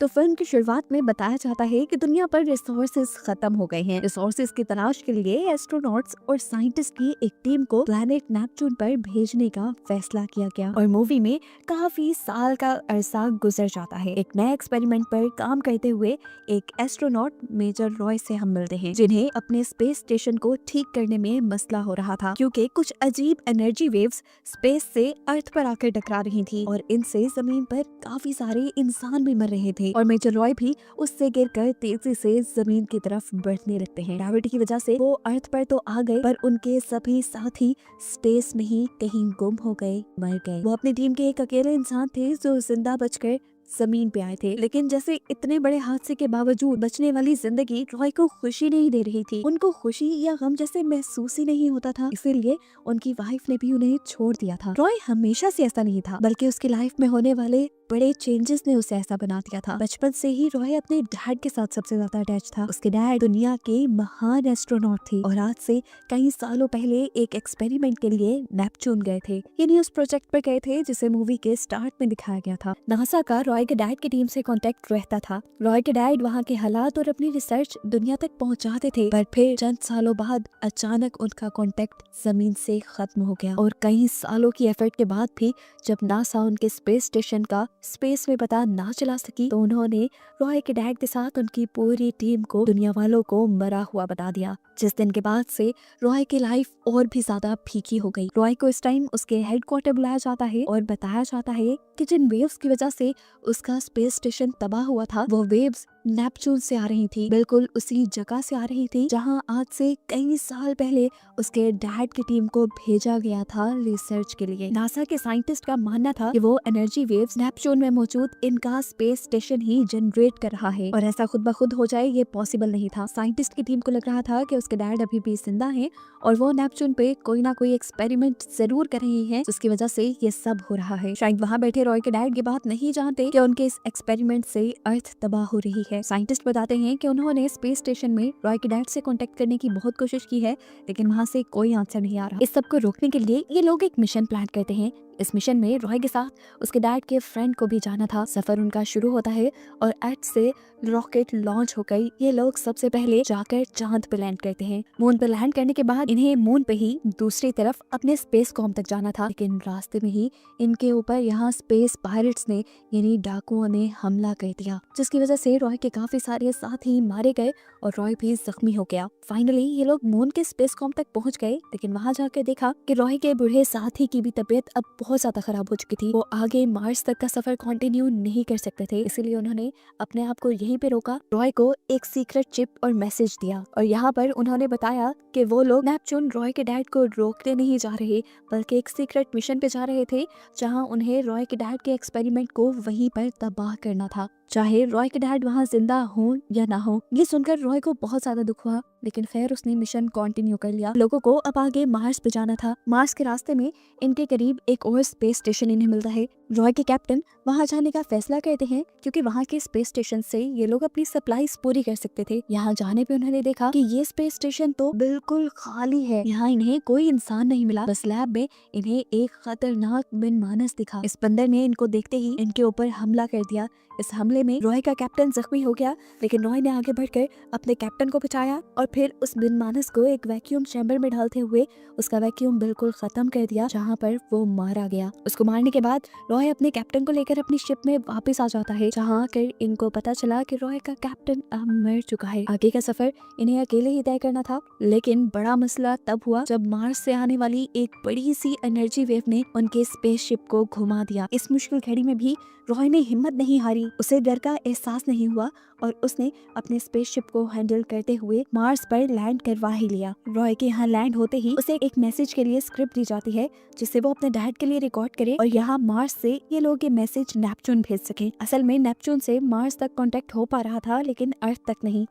तो फिल्म की शुरुआत में बताया जाता है कि दुनिया पर रिसोर्सेज खत्म हो गए हैं। रिसोर्सेज की तलाश के लिए एस्ट्रोनॉट्स और साइंटिस्ट की एक टीम को प्लैनेट नेपच्यून पर भेजने का फैसला किया गया और मूवी में काफी साल का अरसा गुजर जाता है। एक नए एक्सपेरिमेंट पर काम करते हुए एक एस्ट्रोनॉट मेजर रॉय से हम मिलते हैं, जिन्हें अपने स्पेस स्टेशन को ठीक करने में मसला हो रहा था क्योंकि कुछ अजीब एनर्जी वेव्स स्पेस से अर्थ पर आकर टकरा रही थी और इनसे जमीन पर काफी सारे इंसान भी मर रहे थे और मेजर रॉय भी उससे गिरकर तेजी से जमीन की तरफ बढ़ने लगते हैं। ग्रेविटी की वजह से वो अर्थ पर तो आ गए, पर उनके सभी साथी स्पेस में ही कहीं गुम हो गए, मर गए। वो अपनी टीम के एक अकेले इंसान थे जो जिंदा बचकर जमीन पे आए थे, लेकिन जैसे इतने बड़े हादसे के बावजूद बचने वाली जिंदगी रॉय को खुशी नहीं दे रही थी। उनको खुशी या गम जैसे महसूस ही नहीं होता था, इसीलिए उनकी वाइफ ने भी उन्हें छोड़ दिया था। रॉय हमेशा से ऐसा नहीं था, बल्कि उसकी लाइफ में होने वाले बड़े चेंजेस ने उसे ऐसा बना दिया था। बचपन से ही रॉय अपने डैड के साथ सबसे ज्यादा अटैच था। उसके डैड दुनिया के महान एस्ट्रोनॉट थे और आज से कई सालों पहले एक एक्सपेरिमेंट के लिए नेपच्यून गए थे, यानी उस प्रोजेक्ट पर गए थे जिसे मूवी के स्टार्ट में दिखाया गया था। नासा का रॉय के डैड की टीम से कांटेक्ट रहता था। रॉय के डैड वहाँ के हालात और अपनी रिसर्च दुनिया तक पहुँचाते थे, पर फिर चंद सालों बाद अचानक उनका कांटेक्ट जमीन से खत्म हो गया और कई सालों की एफर्ट के बाद भी जब नासा उनके स्पेस स्टेशन का स्पेस में पता ना चला सकी, तो उन्होंने रॉय के डैड के साथ उनकी पूरी टीम को दुनिया वालों को मरा हुआ बता दिया। जिस दिन के बाद से रॉय की लाइफ और भी ज्यादा फीकी हो गई। रॉय को इस टाइम उसके हेडक्वार्टर बुलाया जाता है और बताया जाता है कि जिन वेव्स की वजह से उसका स्पेस स्टेशन तबाह हुआ था, वो वेव्स नेपच्यून से आ रही थी, बिल्कुल उसी जगह से आ रही थी जहां आज से कई साल पहले उसके डैड की टीम को भेजा गया था रिसर्च के लिए। नासा के साइंटिस्ट का मानना था कि वो एनर्जी वेव्स नेपच्यून में मौजूद इनका स्पेस स्टेशन ही जनरेट कर रहा है और ऐसा खुद ब खुद हो जाए ये पॉसिबल नहीं था। साइंटिस्ट की टीम को लग रहा था कि उसके डैड अभी भी जिंदा हैं और वो नेपच्यून पे कोई ना कोई एक्सपेरिमेंट जरूर कर रहे हैं, जिसकी वजह से ये सब हो रहा है। शायद वहाँ बैठे रॉय के डैड ये बात नहीं जानते कि उनके इस एक्सपेरिमेंट से अर्थ तबाह हो रही है। साइंटिस्ट बताते हैं कि उन्होंने स्पेस स्टेशन में रॉय के डैड से कांटेक्ट करने की बहुत कोशिश की है, लेकिन वहाँ से कोई आंसर नहीं आ रहा। इस सब को रोकने के लिए ये लोग एक मिशन प्लान करते हैं। इस मिशन में रॉय के साथ उसके डैड के फ्रेंड को भी जाना था। सफर उनका शुरू होता है और अर्थ से रॉकेट लॉन्च होकर ये लोग सबसे पहले जाकर चांद पे लैंड करते हैं। मून पे लैंड करने के बाद इन्हें मून पे ही दूसरी तरफ अपने स्पेस कॉम तक जाना था, लेकिन रास्ते में ही इनके ऊपर यहाँ स्पेस पायरेट्स ने यानी डाकुओं ने हमला कर दिया, जिसकी वजह से रॉय के काफी सारे साथी मारे गए और रॉय भी जख्मी हो गया। फाइनली ये लोग मून के स्पेस कॉम तक पहुंच गए, लेकिन वहां जाकर देखा कि रॉय के बूढ़े साथी की भी तबीयत अब बहुत ज्यादा खराब हो चुकी थी। वो आगे मार्स तक का सफर कंटिन्यू नहीं कर सकते थे, इसीलिए उन्होंने अपने आप को यहीं पे रोका। रॉय को एक सीक्रेट चिप और मैसेज दिया और यहाँ पर उन्होंने बताया कि वो लोग नेपच्यून रॉय के डैड को रोकने नहीं जा रहे, बल्कि एक सीक्रेट मिशन पे जा रहे थे जहाँ उन्हें रॉय के डैड के एक्सपेरिमेंट को वहीं पर तबाह करना था, चाहे रॉय के डैड वहाँ जिंदा हो या ना हो। ये सुनकर रॉय को बहुत ज्यादा दुख हुआ, लेकिन फिर उसने मिशन कंटिन्यू कर लिया। लोगों को अब आगे मार्स पे जाना था। मार्स के रास्ते में इनके करीब एक और स्पेस स्टेशन इन्हें मिलता है। रॉय के कैप्टन वहाँ जाने का फैसला करते हैं क्योंकि वहाँ के स्पेस स्टेशन से ये लोग अपनी सप्लाईज पूरी कर सकते थे। यहाँ जाने पे उन्होंने देखा कि ये स्पेस स्टेशन तो बिल्कुल खाली है। यहाँ इन्हें कोई इंसान नहीं मिला, बस लैब में इन्हें एक खतरनाक मनमानस दिखा। इस बंदर ने इनको देखते ही इनके ऊपर हमला कर दिया। इस हमले में रॉय का कैप्टन जख्मी हो गया, लेकिन रॉय ने आगे बढ़कर अपने कैप्टन को बचाया और फिर उस मनमानस को एक वैक्यूम चैम्बर में डालते हुए उसका वैक्यूम बिल्कुल खत्म कर दिया, जहाँ पर वो मारा गया। उसको मारने के बाद रॉय अपने कैप्टन को लेकर अपनी शिप में वापस आ जाता है, जहाँ आकर इनको पता चला कि रॉय का कैप्टन अब मर चुका है। आगे का सफर इन्हें अकेले ही तय करना था, लेकिन बड़ा मसला तब हुआ जब मार्स से आने वाली एक बड़ी सी एनर्जी वेव ने उनके स्पेसशिप को घुमा दिया। इस मुश्किल घड़ी में भी रॉय ने हिम्मत नहीं हारी, उसे डर का एहसास नहीं हुआ और उसने अपने स्पेसशिप को हैंडल करते हुए मार्स पर लैंड करवा ही लिया। रॉय के यहाँ लैंड होते ही उसे एक मैसेज के लिए स्क्रिप्ट दी जाती है, जिसे वो अपने डैड के लिए रिकॉर्ड करे और यहाँ मार्स से ये लोग ये मैसेज नेपच्यून भेज सके। असल में नेपच्यून से मार्स तक कांटेक्ट हो पा रहा था, लेकिन अर्थ तक नहीं।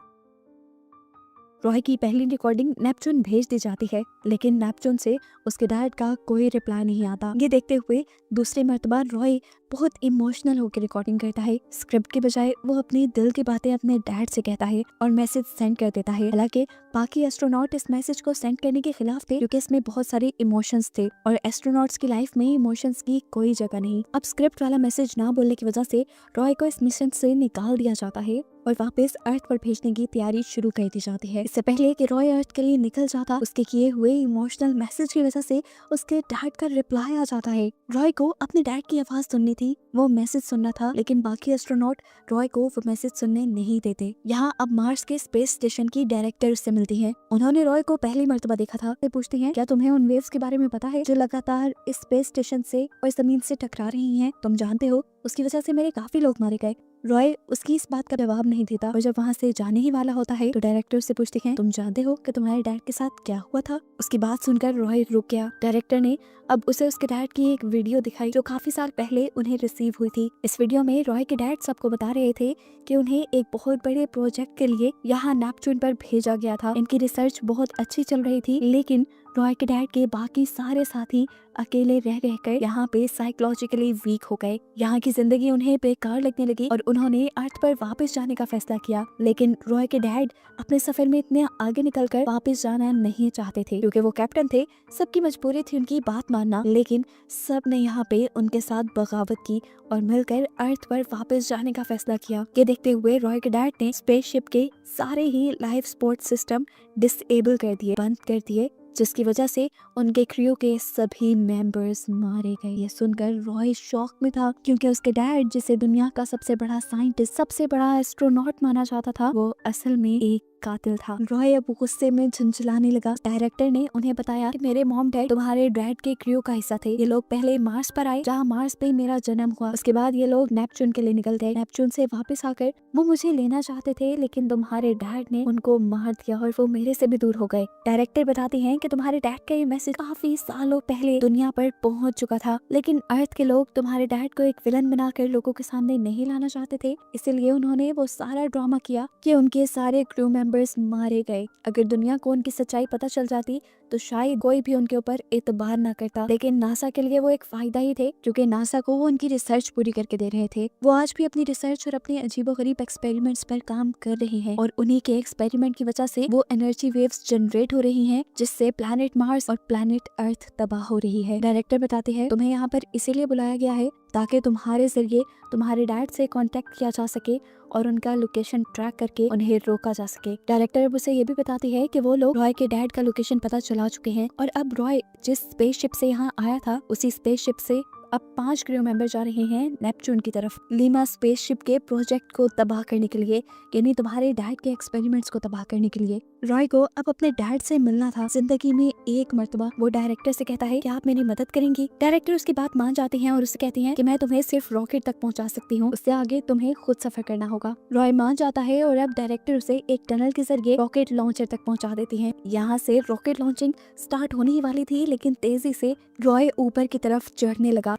रॉय की पहली रिकॉर्डिंग नेपच्यून भेज दी जाती है, लेकिन नेपच्यून से उसके डैड का कोई रिप्लाई नहीं आता। ये देखते हुए दूसरी मर्तबा रॉय बहुत इमोशनल होकर रिकॉर्डिंग करता है। स्क्रिप्ट के बजाय वो अपनी दिल की बातें अपने डैड से कहता है और मैसेज सेंड कर देता है। हालांकि बाकी एस्ट्रोनॉट इस मैसेज को सेंड करने के खिलाफ थे क्योंकि इसमें बहुत सारे इमोशंस थे और एस्ट्रोनॉट्स की लाइफ में इमोशंस की कोई जगह नहीं। अब स्क्रिप्ट वाला मैसेज ना बोलने की वजह से रॉय को इस मिशन से निकाल दिया जाता है और वापस अर्थ पर भेजने की तैयारी शुरू कर दी जाती है। इससे पहले कि रॉय अर्थ के लिए निकल जाता, उसके किए हुए इमोशनल मैसेज की वजह से उसके डैड का रिप्लाई आ जाता है। रॉय को अपने डैड की आवाज सुननी थी, वो मैसेज सुनना था, लेकिन बाकी एस्ट्रोनॉट रॉय को वो मैसेज सुनने नहीं देते। यहाँ अब मार्स के स्पेस स्टेशन की डायरेक्टर उससे मिलती है। उन्होंने रॉय को पहली मर्तबा देखा था। वे पूछती हैं, क्या तुम्हें उन वेव्स के बारे में पता है जो लगातार इस स्पेस स्टेशन से और जमीन से टकरा रही हैं? तुम जानते हो उसकी वजह से मेरे काफी लोग मारे गए। रॉय उसकी इस बात का जवाब नहीं देता और जब वहाँ से जाने ही वाला होता है तो डायरेक्टर से पूछते हैं, तुम जानते हो कि तुम्हारे डैड के साथ क्या हुआ था? उसकी बात सुनकर रॉय रुक गया। डायरेक्टर ने अब उसे उसके डैड की एक वीडियो दिखाई जो काफी साल पहले उन्हें रिसीव हुई थी। इस वीडियो में रॉय के डैड सबको बता रहे थे कि उन्हें एक बहुत बड़े प्रोजेक्ट के लिए यहाँ नेपच्यून पर भेजा गया था। इनकी रिसर्च बहुत अच्छी चल रही थी, लेकिन रॉय के डैड के बाकी सारे साथी अकेले रह रहकर यहाँ पे साइकोलॉजिकली वीक हो गए। यहाँ की जिंदगी उन्हें बेकार लगने लगी और उन्होंने अर्थ पर वापस जाने का फैसला किया। लेकिन रॉय के डैड अपने सफर में इतने आगे निकलकर वापस जाना नहीं चाहते थे क्योंकि वो कैप्टन थे। सबकी मजबूरी थी उनकी बात मानना, लेकिन सब ने यहाँ पे उनके साथ बगावत की और मिलकर अर्थ पर वापस जाने का फैसला किया। ये देखते हुए रॉय के डैड ने स्पेसशिप के सारे ही लाइफ सपोर्ट सिस्टम डिसेबल कर दिए, बंद कर दिए, जिसकी वजह से उनके क्रू के सभी मेंबर्स मारे गए। ये सुनकर रॉय शॉक में था क्योंकि उसके डैड, जिसे दुनिया का सबसे बड़ा साइंटिस्ट, सबसे बड़ा एस्ट्रोनॉट माना जाता था, वो असल में एक कातिल था। रॉय अब गुस्से में झुंझलाने लगा। डायरेक्टर ने उन्हें बताया कि मेरे मॉम डैड तुम्हारे डैड के क्रू का हिस्सा थे। ये लोग पहले मार्स पर आए, जहाँ मार्स पे मेरा जन्म हुआ। उसके बाद ये लोग नेपच्यून के लिए निकल गए। नेपच्यून से वापस आकर वो मुझे लेना चाहते थे, लेकिन तुम्हारे डैड ने उनको मार दिया और वो मेरे से भी दूर हो गए। डायरेक्टर बताते हैं कि तुम्हारे डैड का ये मैसेज काफी सालों पहले दुनिया पर पहुंच चुका था, लेकिन अर्थ के लोग तुम्हारे डैड को एक विलन बनाकर लोगों के सामने नहीं लाना चाहते थे, इसलिए उन्होंने वो सारा ड्रामा किया कि उनके सारे क्रू मेंबर्स मारे गए। अगर दुनिया को उनकी सच्चाई पता चल जाती तो शायद कोई भी उनके ऊपर एतबार ना करता, लेकिन नासा के लिए वो एक फायदा ही थे क्योंकि नासा को वो उनकी रिसर्च पूरी करके दे रहे थे। वो आज भी अपनी रिसर्च और अपने अजीबोगरीब एक्सपेरिमेंट्स पर काम कर रहे हैं और उन्हीं के एक्सपेरिमेंट की वजह से वो एनर्जी वेव्स जनरेट हो रही हैं, जिससे प्लैनेट मार्स और प्लैनेट अर्थ तबाह हो रही है। डायरेक्टर बताते हैं, तुम्हें यहाँ पर इसीलिए बुलाया गया है ताकि तुम्हारे जरिए तुम्हारे डैड से कांटेक्ट किया जा सके और उनका लोकेशन ट्रैक करके उन्हें रोका जा सके। डायरेक्टर अब उसे ये भी बताती है कि वो लोग रॉय के डैड का लोकेशन पता चला चुके हैं और अब रॉय जिस स्पेसशिप से यहाँ आया था उसी स्पेसशिप से अब 5 क्रू मेंबर जा रहे हैं नेपच्यून की तरफ, लीमा स्पेसशिप के प्रोजेक्ट को तबाह करने के लिए, यानी तुम्हारे डैड के एक्सपेरिमेंट्स को तबाह करने के लिए। रॉय को अब अपने डैड से मिलना था जिंदगी में एक मर्तबा। वो डायरेक्टर से कहता है कि आप मेरी मदद करेंगी। डायरेक्टर उसकी बात मान जाती हैं और उसे कहती हैं कि मैं तुम्हें सिर्फ रॉकेट तक पहुंचा सकती हूँ, उससे आगे तुम्हें खुद सफर करना होगा। रॉय मान जाता है और अब डायरेक्टर उसे एक टनल के जरिए रॉकेट लॉन्चर तक पहुंचा देती है। यहाँ से रॉकेट लॉन्चिंग स्टार्ट होने ही वाली थी, लेकिन तेजी से रॉय ऊपर की तरफ चढ़ने लगा।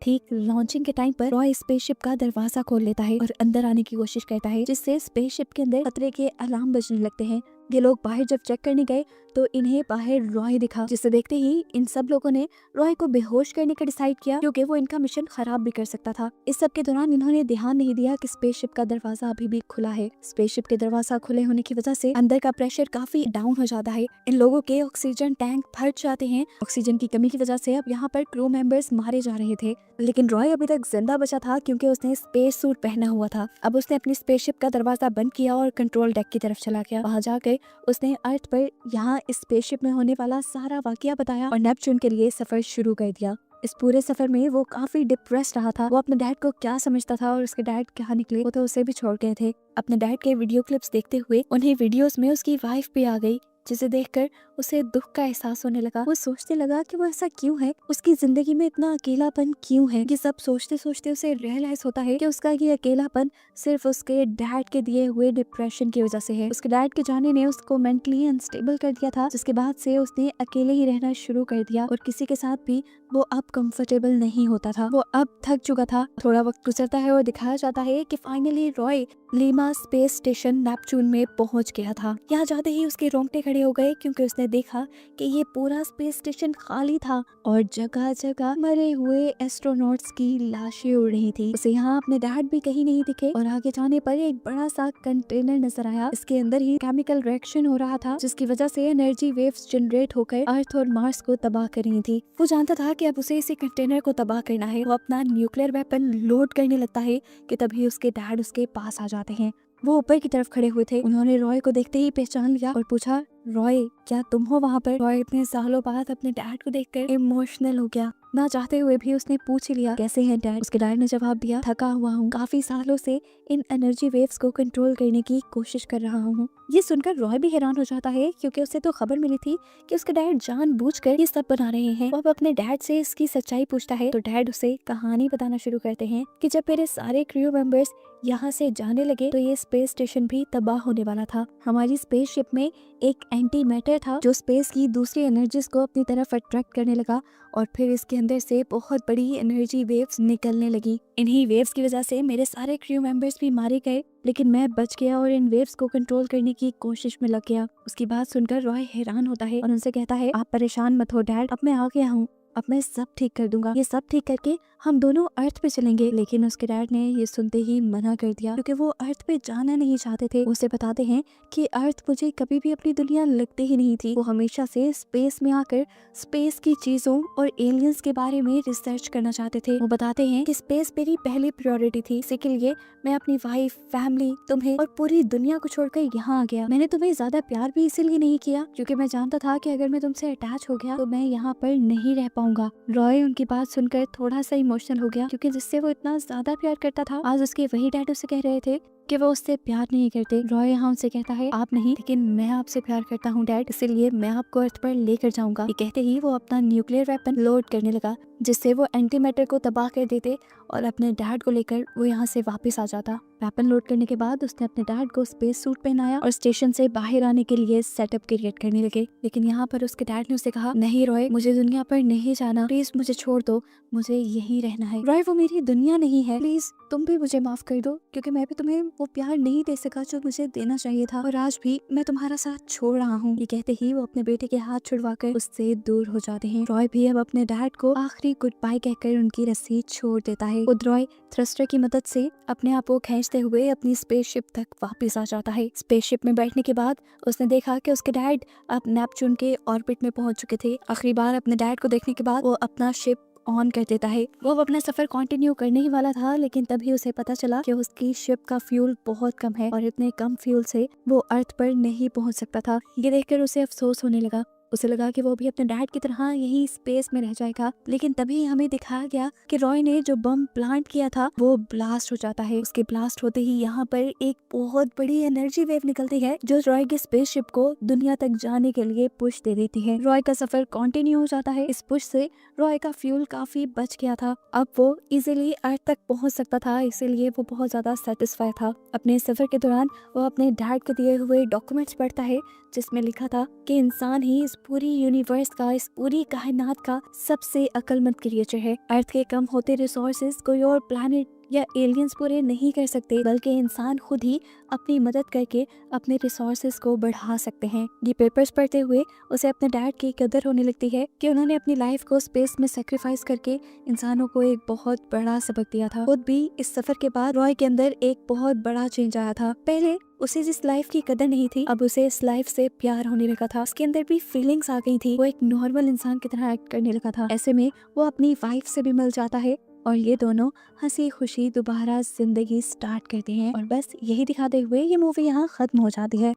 ठीक लॉन्चिंग के टाइम पर रॉय स्पेसशिप का दरवाजा खोल लेता है और अंदर आने की कोशिश करता है, जिससे स्पेसशिप के अंदर खतरे के अलार्म बजने लगते हैं। ये लोग बाहर जब चेक करने गए तो इन्हें बाहर रॉय दिखा, जिसे देखते ही इन सब लोगों ने रॉय को बेहोश करने का डिसाइड किया क्योंकि वो इनका मिशन खराब भी कर सकता था। इस सब के दौरान इन्होंने ध्यान नहीं दिया कि स्पेसशिप का दरवाजा अभी भी खुला है। स्पेसशिप के दरवाजा खुले होने की वजह से अंदर का प्रेशर काफी डाउन हो जाता है। इन लोगों के ऑक्सीजन टैंक भर जाते हैं। ऑक्सीजन की कमी की वजह से अब यहाँ पर क्रू मेंबर्स मारे जा रहे थे, लेकिन रॉय अभी तक जिंदा बचा था क्योंकि उसने स्पेस सूट पहना हुआ था। अब उसने अपनी स्पेसशिप का दरवाजा बंद किया और कंट्रोल डेक की तरफ चला गया। वहाँ जाकर उसने अर्थ पर यहाँ इस स्पेसशिप में होने वाला सारा वाकया बताया और नेपच्यून के लिए सफर शुरू कर दिया। इस पूरे सफर में वो काफी डिप्रेस्ड रहा था। वो अपने डैड को क्या समझता था और उसके डैड क्या निकले, वो तो उसे भी छोड़ गए थे। अपने डैड के वीडियो क्लिप्स देखते हुए उन्हें वीडियोस में उसकी वाइफ भी आ गई, जिसे देखकर उसे दुख का एहसास होने लगा। वो सोचने लगा कि वो ऐसा क्यों है, उसकी जिंदगी में इतना अकेलापन क्यों है। ये सब सोचते सोचते उसे रियलाइज होता है कि उसका ये अकेलापन सिर्फ उसके डैड के दिए हुए डिप्रेशन की वजह से है। उसके डैड के जाने ने उसको मेंटली अनस्टेबल कर दिया था, जिसके बाद से उसने अकेले ही रहना शुरू कर दिया और किसी के साथ भी वो अब कंफर्टेबल नहीं होता था। वो अब थक चुका था। थोड़ा वक्त गुजरता है और दिखाया जाता है कि finally Roy Lima space station Neptune में पहुंच गया था। यहाँ जाते ही उसके रोंगटे खड़े खड़े हो गए क्योंकि उसने देखा कि ये पूरा स्पेस स्टेशन खाली था और जगह जगह मरे हुए एस्ट्रोनॉट्स की लाशें उड़ रही थी। उसे यहाँ अपने डैड भी कहीं नहीं दिखे और आगे जाने पर एक बड़ा सा कंटेनर नजर आया। इसके अंदर ही केमिकल रिएक्शन हो रहा था जिसकी वजह से एनर्जी वेव्स जनरेट होकर अर्थ और मार्स को तबाह कर रही थी। वो जानता था कि अब उसे इसी कंटेनर को तबाह करना है। वो अपना न्यूक्लियर वेपन लोड करने लगता है कि तभी उसके डैड उसके पास आ जाते हैं। वो ऊपर की तरफ खड़े हुए थे। उन्होंने रॉय को देखते ही पहचान लिया और पूछा, रॉय क्या तुम हो वहाँ पर? रॉय इतने सालों बाद अपने डैड को देखकर इमोशनल हो गया। ना चाहते हुए भी उसने पूछ लिया, कैसे हैं डैड? उसके डैड ने जवाब दिया, थका हुआ हूँ, काफी सालों से इन एनर्जी वेव्स को कंट्रोल करने की कोशिश कर रहा हूँ। ये सुनकर रॉय भी हैरान हो जाता है क्योंकि उसे तो खबर मिली थी कि उसके डैड जानबूझकर ये सब बना रहे हैं। वो अब अपने डैड से इसकी सच्चाई पूछता है तो डैड उसे कहानी बताना शुरू करते हैं कि जब मेरे सारे क्रू मेंबर्स यहाँ से जाने लगे तो ये स्पेस स्टेशन भी तबाह होने वाला था। हमारी स्पेसशिप में एक एंटी मैटर था जो स्पेस की दूसरी एनर्जीज को अपनी तरफ अट्रैक्ट करने लगा और फिर इसके अंदर से बहुत बड़ी एनर्जी वेव्स निकलने लगी। इन्हीं वेव्स की वजह से मेरे सारे क्रू मेंबर्स भी मारे गए, लेकिन मैं बच गया और इन वेव्स को कंट्रोल करने की कोशिश में लग गया। उसकी बात सुनकर रॉय हैरान होता है और उनसे कहता है, आप परेशान मत हो डैड, अब मैं आ गया हूँ, अब मैं सब ठीक कर दूंगा। ये सब ठीक करके हम दोनों अर्थ पे चलेंगे। लेकिन उसके डैड ने ये सुनते ही मना कर दिया क्योंकि वो अर्थ पे जाना नहीं चाहते थे। उसे बताते हैं कि अर्थ मुझे कभी भी अपनी दुनिया लगती ही नहीं थी। वो हमेशा से स्पेस में आकर स्पेस की चीजों और एलियंस के बारे में रिसर्च करना चाहते थे। वो बताते हैं कि स्पेस मेरी पहली प्रायोरिटी थी, इसी के लिए मैं अपनी वाइफ, फैमिली, तुम्हें और पूरी दुनिया को छोड़कर यहाँ आ गया। मैंने तुम्हें ज्यादा प्यार भी इसीलिए नहीं किया क्योंकि मैं जानता था कि अगर मैं तुमसे अटैच हो गया तो मैं यहाँ पर नहीं रह पाऊंगा। रॉय उनकी बात सुनकर थोड़ा सा इमोशनल हो गया क्योंकि जिससे वो इतना ज्यादा प्यार करता था आज उसके वही डैड उसे कह रहे थे कि वो उससे प्यार नहीं करते। रॉय यहाँ उनसे कहता है, आप नहीं लेकिन मैं आपसे प्यार करता हूँ डैड, इसीलिए मैं आपको अर्थ पर लेकर जाऊंगा। ये कहते ही वो अपना न्यूक्लियर वेपन लोड करने लगा जिससे वो एंटी मैटर को तबाह कर देते और अपने डैड को लेकर वो यहाँ से वापस आ जाता। वेपन लोड करने के बाद उसने अपने डैड को स्पेस सूट पहनाया और स्टेशन से बाहर आने के लिए सेटअप क्रिएट करने लगे। लेकिन यहाँ पर उसके डैड ने उसे कहा, नहीं रॉय, मुझे दुनिया पर नहीं जाना, प्लीज मुझे छोड़ दो, मुझे यहीं रहना है। रॉय, वो मेरी दुनिया नहीं है, प्लीज तुम भी मुझे माफ कर दो क्योंकि मैं भी तुम्हें वो प्यार नहीं दे सका जो मुझे देना चाहिए था और आज भी मैं तुम्हारा साथ छोड़ रहा हूँ। ये कहते ही वो अपने बेटे के हाथ छुड़वाकर उससे दूर हो जाते हैं। रॉय भी अब अपने डैड को आखिरी गुड बाय कहकर उनकी रस्सी छोड़ देता है। खुद रॉय थ्रस्टर की मदद से अपने आप को खींचते हुए अपनी स्पेसशिप तक वापस आ जाता है। स्पेसशिप में बैठने के बाद उसने देखा कि उसके डैड अब नेपच्यून के ऑर्बिट में पहुंच चुके थे। आखिरी बार अपने डैड को देखने के बाद वो अपना शिप ऑन कर देता है। वो अपना सफर कंटिन्यू करने ही वाला था लेकिन तभी उसे पता चला कि उसकी शिप का फ्यूल बहुत कम है और इतने कम फ्यूल से वो अर्थ पर नहीं पहुंच सकता था। ये देखकर उसे अफसोस होने लगा। उसे लगा कि वो भी अपने डैड की तरह यही स्पेस में रह जाएगा। लेकिन तभी हमें दिखाया गया कि रॉय ने जो बम प्लांट किया था वो ब्लास्ट हो जाता है। उसके ब्लास्ट होते ही यहाँ पर एक बहुत बड़ी एनर्जी वेव निकलती है जो रॉय के स्पेसशिप को दुनिया तक जाने के लिए पुश दे देती है। रॉय का सफर कंटिन्यू हो जाता है। इस पुश से रॉय का फ्यूल काफी बच गया था। अब वो इजीली अर्थ तक पहुंच सकता था, इसीलिए वो बहुत ज्यादा सेटिस्फाई था। अपने सफर के दौरान वो अपने डैड के दिए हुए डॉक्यूमेंट्स पढ़ता है जिसमें लिखा था कि इंसान ही इस पूरी यूनिवर्स का, इस पूरी कायनात का सबसे अक्लमंद क्रिएचर है। अर्थ के कम होते रिसोर्सेज कोई और प्लैनेट या एलियंस पूरे नहीं कर सकते, बल्कि इंसान खुद ही अपनी मदद करके अपने रिसोर्सेज को बढ़ा सकते हैं। ये पेपर्स पढ़ते हुए उसे अपने डैड की कदर होने लगती है कि उन्होंने अपनी लाइफ को स्पेस में सेक्रीफाइस करके इंसानों को एक बहुत बड़ा सबक दिया था। खुद भी इस सफर के बाद रॉय के अंदर एक बहुत बड़ा चेंज आया था। पहले उसे जिस लाइफ की कदर नहीं थी, अब उसे इस लाइफ से प्यार होने लगा था। उसके अंदर भी फीलिंग्स आ गई थी। वो एक नॉर्मल इंसान की तरह एक्ट करने लगा था। ऐसे में वो अपनी वाइफ से भी मिल जाता है और ये दोनों हंसी खुशी दोबारा जिंदगी स्टार्ट करते हैं। और बस यही दिखाते हुए ये मूवी यहाँ खत्म हो जाती है।